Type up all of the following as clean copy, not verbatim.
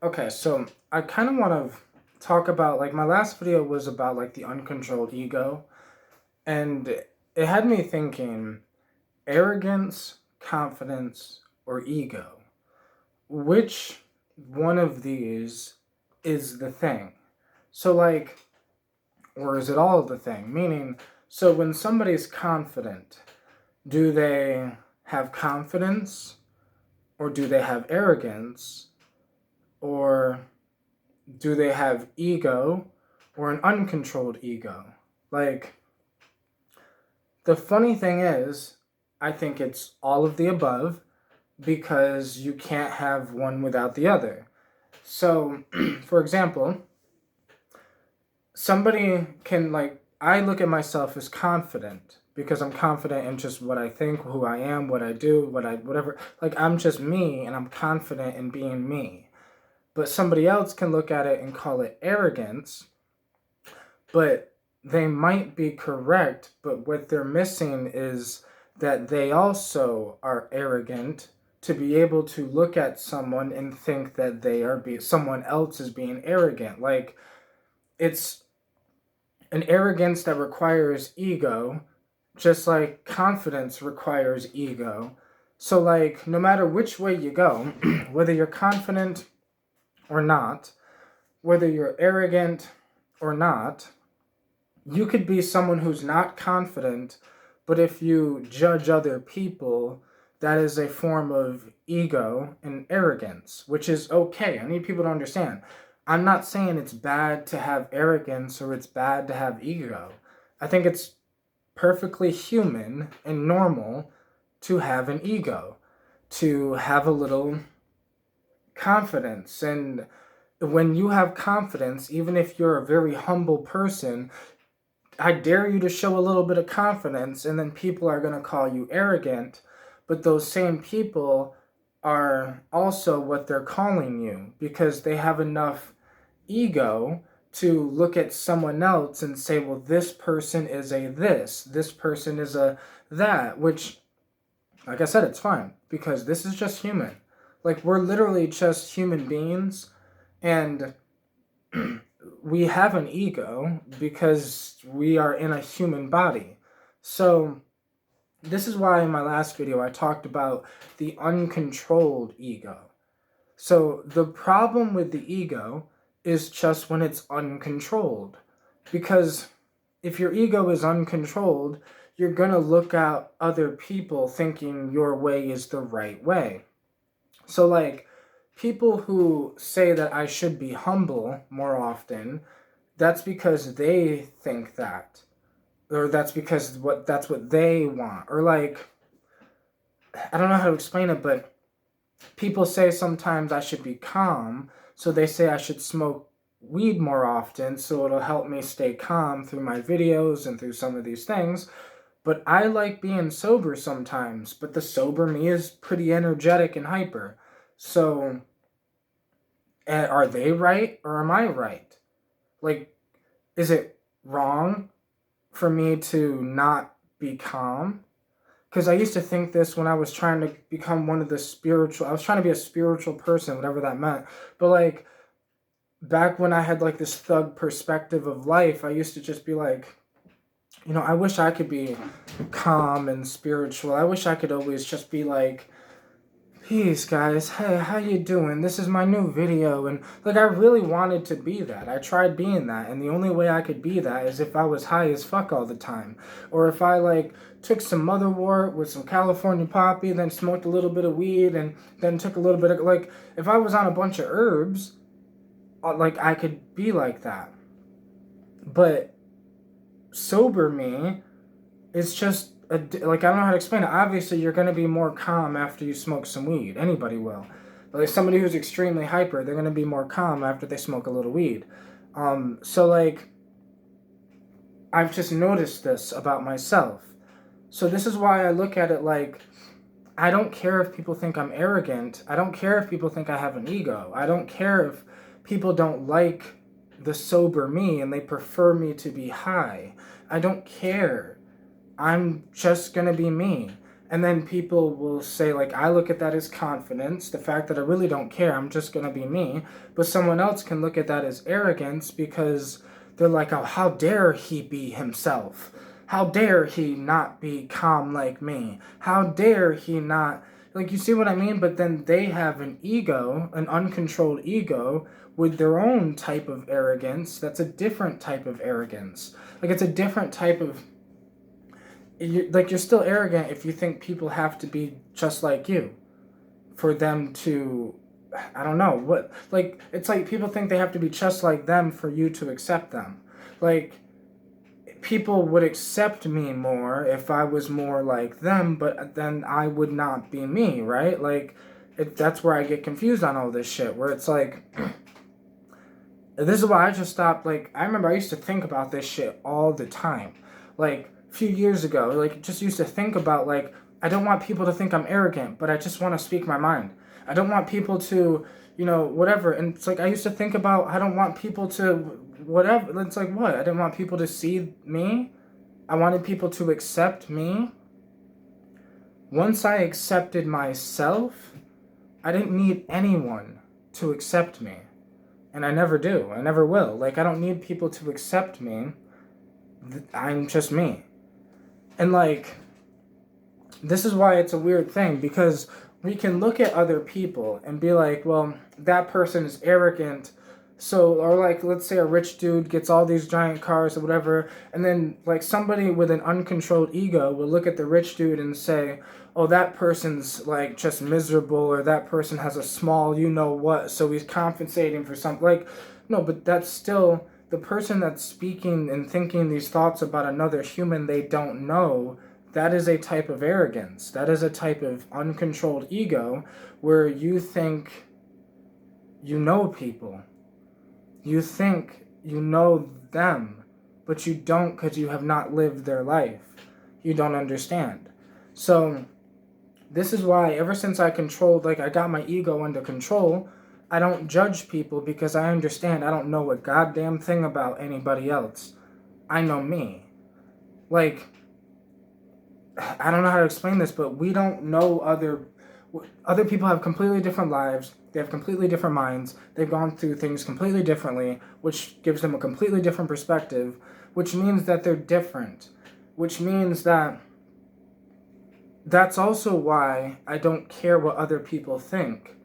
Okay, so I kind of want to talk about like my last video was about like the uncontrolled ego, and it had me thinking arrogance, confidence, or ego. Which one of these is the thing? So, like, or is it all the thing? Meaning, so when somebody's confident, do they have confidence or do they have arrogance? Or do they have ego or an uncontrolled ego? Like, the funny thing is, I think it's all of the above because you can't have one without the other. So, for example, somebody can, like, I look at myself as confident because I'm confident in just what I think, who I am, what I do, whatever. Like, I'm just me and I'm confident in being me. But somebody else can look at it and call it arrogance, but they might be correct, but what they're missing is that they also are arrogant to be able to look at someone and think that someone else is being arrogant. Like, it's an arrogance that requires ego, just like confidence requires ego. So, like, no matter which way you go, whether you're confident or not, whether you're arrogant or not, you could be someone who's not confident, but if you judge other people, that is a form of ego and arrogance, which is okay. I need people to understand. I'm not saying it's bad to have arrogance or it's bad to have ego. I think it's perfectly human and normal to have an ego, to have a little confidence. And when you have confidence, even if you're a very humble person, I dare you to show a little bit of confidence, and then people are going to call you arrogant. But those same people are also what they're calling you because they have enough ego to look at someone else and say, well, this person is a this person is a that, which, like I said, it's fine because this is just human. Like, we're literally just human beings, and we have an ego because we are in a human body. So, this is why in my last video I talked about the uncontrolled ego. So, the problem with the ego is just when it's uncontrolled. Because if your ego is uncontrolled, you're going to look at other people thinking your way is the right way. So, like, people who say that I should be humble more often, that's because they think that. Or that's what they want. Or, like, I don't know how to explain it, but people say sometimes I should be calm, so they say I should smoke weed more often so it'll help me stay calm through my videos and through some of these things. But I like being sober sometimes, but the sober me is pretty energetic and hyper. So, are they right or am I right? Like, is it wrong for me to not be calm? Because I used to think this when I was trying to become I was trying to be a spiritual person, whatever that meant. But, like, back when I had, like, this thug perspective of life, I used to just be like, I wish I could be calm and spiritual. I wish I could always just be like, peace, guys. Hey, how you doing? This is my new video. And, like, I really wanted to be that. I tried being that, and the only way I could be that is if I was high as fuck all the time. Or if I, like, took some motherwort with some California poppy, then smoked a little bit of weed, and then took a little bit of, like, if I was on a bunch of herbs, like, I could be like that. But sober me is just like, I don't know how to explain it. Obviously, you're going to be more calm after you smoke some weed. Anybody will. Like, somebody who's extremely hyper, they're going to be more calm after they smoke a little weed. So, like, I've just noticed this about myself. So this is why I look at it like, I don't care if people think I'm arrogant. I don't care if people think I have an ego. I don't care if people don't like the sober me and they prefer me to be high. I don't care. I'm just gonna be me. And then people will say, like, I look at that as confidence, the fact that I really don't care, I'm just going to be me. But someone else can look at that as arrogance because they're like, oh, how dare he be himself? How dare he not be calm like me? How dare he not. Like, you see what I mean? But then they have an ego, an uncontrolled ego, with their own type of arrogance. That's a different type of arrogance. Like, it's a different type of. You're still arrogant if you think people have to be just like you for them to, I don't know what, like, it's like people think they have to be just like them for you to accept them. Like, people would accept me more if I was more like them, but then I would not be me, right? Like, that's where I get confused on all this shit, where it's like, this is why I just stopped. Like, I remember I used to think about this shit all the time. Like, a few years ago, like, just used to think about, like, I don't want people to think I'm arrogant, but I just want to speak my mind. I don't want people to, whatever. And it's like, I used to think about, I don't want people to, whatever. It's like, what? I didn't want people to see me. I wanted people to accept me. Once I accepted myself, I didn't need anyone to accept me. And I never do. I never will. Like, I don't need people to accept me. I'm just me. And, like, this is why it's a weird thing, because we can look at other people and be like, well, that person is arrogant. So, or like, let's say a rich dude gets all these giant cars or whatever, and then, like, somebody with an uncontrolled ego will look at the rich dude and say, oh, that person's, like, just miserable, or that person has a small you-know-what, so he's compensating for something. Like, no, but that's still the person that's speaking and thinking these thoughts about another human they don't know. That is a type of arrogance. That is a type of uncontrolled ego where you think you know people. You think you know them, but you don't because you have not lived their life. You don't understand. So this is why ever since I got my ego under control, I don't judge people because I understand I don't know a goddamn thing about anybody else. I know me. Like, I don't know how to explain this, but we don't know other people have completely different lives. They have completely different minds. They've gone through things completely differently, which gives them a completely different perspective, which means that they're different, which means that that's also why I don't care what other people think.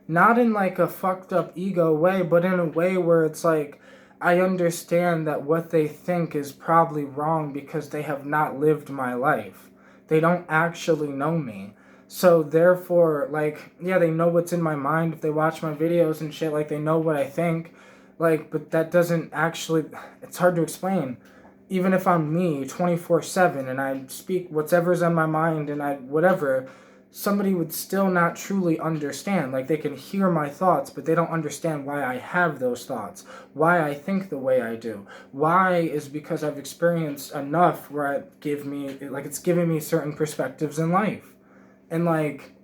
Not in like a fucked up ego way, but in a way where it's like, I understand that what they think is probably wrong because they have not lived my life. They don't actually know me. So therefore, like, yeah, they know what's in my mind. If they watch my videos and shit, like, they know what I think. Like, but that doesn't actually, it's hard to explain. Even if I'm me 24/7 and I speak whatever's on my mind and whatever, somebody would still not truly understand. Like, they can hear my thoughts, but they don't understand why I have those thoughts, why I think the way I do. Why is because I've experienced enough where it's giving me certain perspectives in life. And like,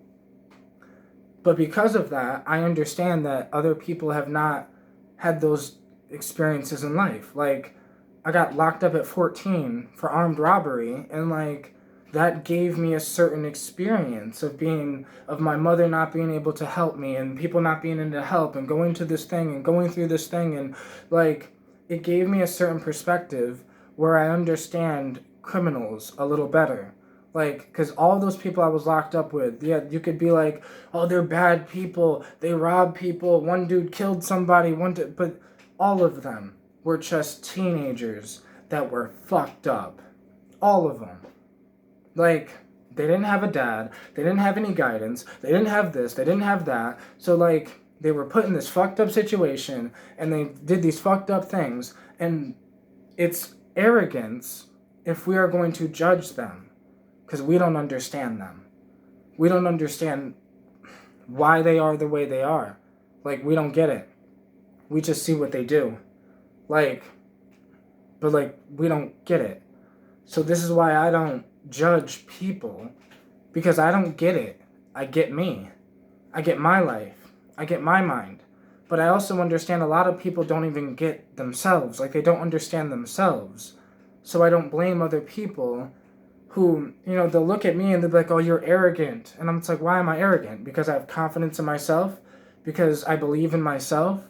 but because of that, I understand that other people have not had those experiences in life. Like, I got locked up at 14 for armed robbery, and like, that gave me a certain experience of my mother not being able to help me and people not being able to help and going to this thing and going through this thing, and like, it gave me a certain perspective where I understand criminals a little better. Like, because all those people I was locked up with, yeah, you could be like, oh, they're bad people, they rob people, one dude killed somebody, but all of them were just teenagers that were fucked up. All of them. Like, they didn't have a dad, they didn't have any guidance, they didn't have this, they didn't have that, so like, they were put in this fucked up situation, and they did these fucked up things, and it's arrogance if we are going to judge them, because we don't understand them. We don't understand why they are the way they are. Like, we don't get it. We just see what they do. Like, but like, we don't get it. So this is why I don't judge people, because I don't get it. I get me. I get my life. I get my mind. But I also understand a lot of people don't even get themselves. Like, they don't understand themselves. So I don't blame other people who, they'll look at me and they'll be like, oh, you're arrogant. And I'm just like, why am I arrogant? Because I have confidence in myself, because I believe in myself.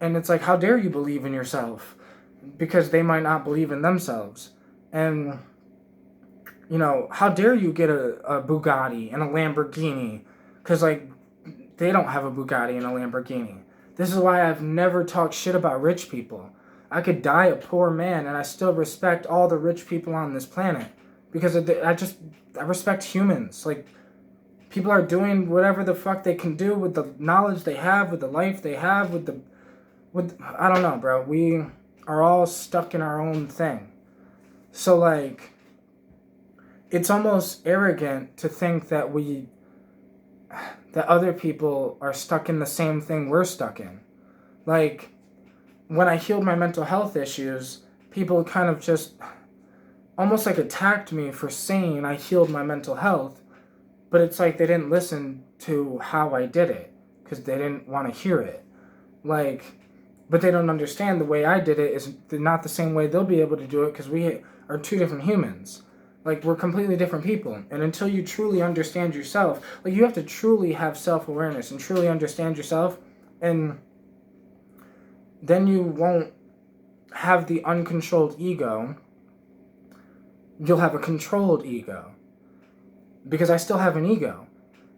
And it's like, how dare you believe in yourself? Because they might not believe in themselves. And, how dare you get a Bugatti and a Lamborghini? Because, like, they don't have a Bugatti and a Lamborghini. This is why I've never talked shit about rich people. I could die a poor man and I still respect all the rich people on this planet. Because I respect humans. Like, people are doing whatever the fuck they can do with the knowledge they have, with the life they have, I don't know, bro. We are all stuck in our own thing. So, like, it's almost arrogant to think that other people are stuck in the same thing we're stuck in. Like, when I healed my mental health issues, people kind of just almost like attacked me for saying I healed my mental health, but it's like they didn't listen to how I did it because they didn't want to hear it. Like, but they don't understand the way I did it is not the same way they'll be able to do it because we are two different humans. Like, we're completely different people. And until you truly understand yourself, like, you have to truly have self-awareness and truly understand yourself, and then you won't have the uncontrolled ego. You'll have a controlled ego. Because I still have an ego.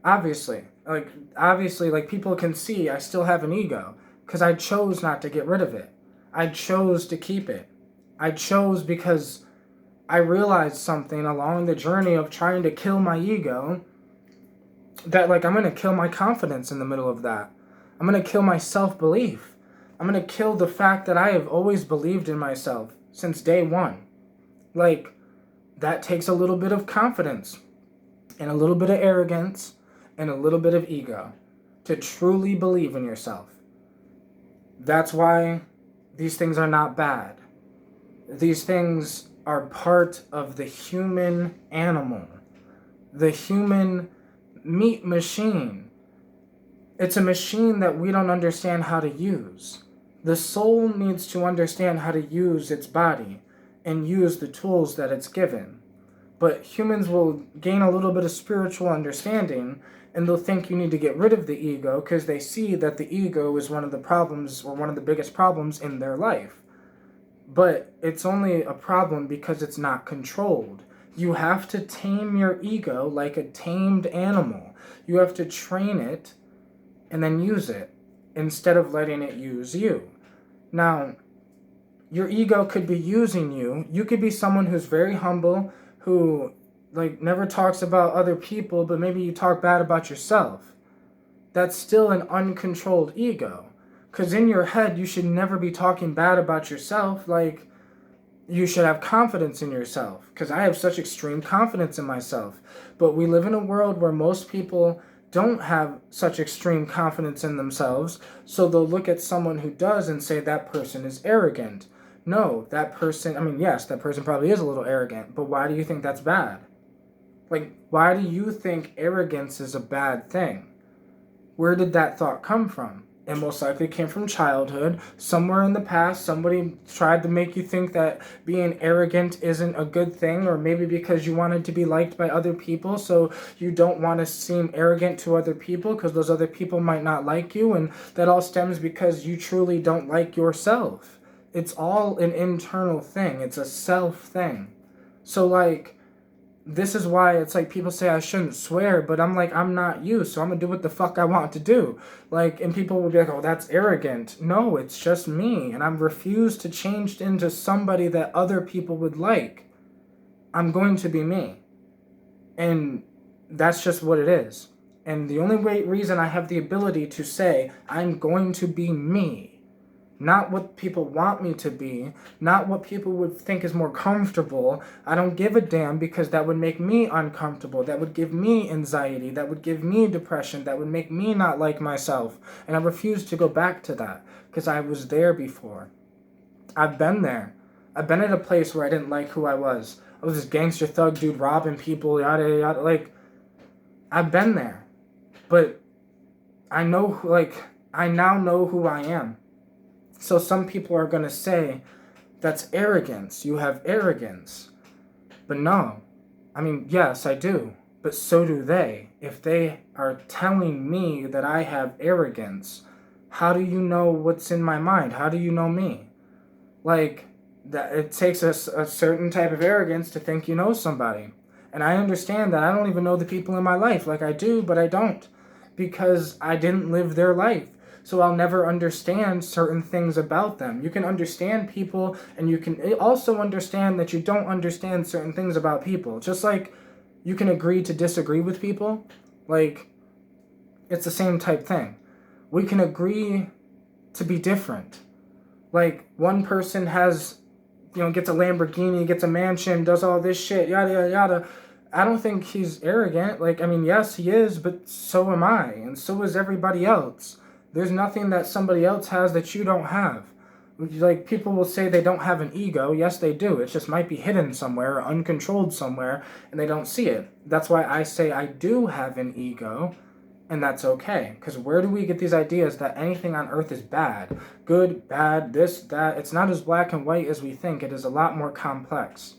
Obviously, like, people can see I still have an ego. Because I chose not to get rid of it. I chose to keep it. I chose because I realized something along the journey of trying to kill my ego, that, like, I'm going to kill my confidence in the middle of that. I'm going to kill my self-belief. I'm going to kill the fact that I have always believed in myself since day one. Like, that takes a little bit of confidence and a little bit of arrogance and a little bit of ego to truly believe in yourself. That's why these things are not bad. These things are part of the human animal, the human meat machine. It's a machine that we don't understand how to use. The soul needs to understand how to use its body and use the tools that it's given. But humans will gain a little bit of spiritual understanding and they'll think you need to get rid of the ego because they see that the ego is one of the problems or one of the biggest problems in their life. But it's only a problem because it's not controlled. You have to tame your ego like a tamed animal. You have to train it and then use it instead of letting it use you. Now, your ego could be using you. You could be someone who's very humble, who, like, never talks about other people, but maybe you talk bad about yourself. That's still an uncontrolled ego. Because in your head, you should never be talking bad about yourself. Like, you should have confidence in yourself. Because I have such extreme confidence in myself. But we live in a world where most people don't have such extreme confidence in themselves. So they'll look at someone who does and say that person is arrogant. No, that person, yes, that person probably is a little arrogant. But why do you think that's bad? Like, why do you think arrogance is a bad thing? Where did that thought come from? It most likely came from childhood. Somewhere in the past, somebody tried to make you think that being arrogant isn't a good thing, or maybe because you wanted to be liked by other people, so you don't want to seem arrogant to other people because those other people might not like you, and that all stems because you truly don't like yourself. It's all an internal thing. It's a self thing. So, like, this is why it's like people say I shouldn't swear, but I'm like, I'm not you, so I'm gonna do what the fuck I want to do. Like, and people will be like, oh, that's arrogant. No, it's just me, and I'm refused to change into somebody that other people would like. I'm going to be me. And that's just what it is. And the only reason I have the ability to say I'm going to be me, not what people want me to be, not what people would think is more comfortable. I don't give a damn because that would make me uncomfortable. That would give me anxiety. That would give me depression. That would make me not like myself. And I refuse to go back to that because I was there before. I've been there. I've been at a place where I didn't like who I was. I was this gangster thug dude robbing people, yada, yada, yada. Like, I've been there. But I know, I now know who I am. So some people are going to say, that's arrogance. You have arrogance. But no. I mean, yes, I do, but so do they. If they are telling me that I have arrogance, how do you know what's in my mind? How do you know me? Like, that it takes a certain type of arrogance to think you know somebody. And I understand that I don't even know the people in my life. Like, I do, but I don't, because I didn't live their life. So I'll never understand certain things about them. You can understand people, and you can also understand that you don't understand certain things about people. Just like you can agree to disagree with people. Like, it's the same type thing. We can agree to be different. Like, one person has, gets a Lamborghini, gets a mansion, does all this shit, yada, yada, yada. I don't think he's arrogant. Like, I mean, yes, he is, but so am I, and so is everybody else. There's nothing that somebody else has that you don't have. Like, people will say they don't have an ego. Yes, they do. It just might be hidden somewhere, or uncontrolled somewhere, and they don't see it. That's why I say I do have an ego, and that's okay. Because where do we get these ideas that anything on earth is bad? Good, bad, this, that. It's not as black and white as we think. It is a lot more complex.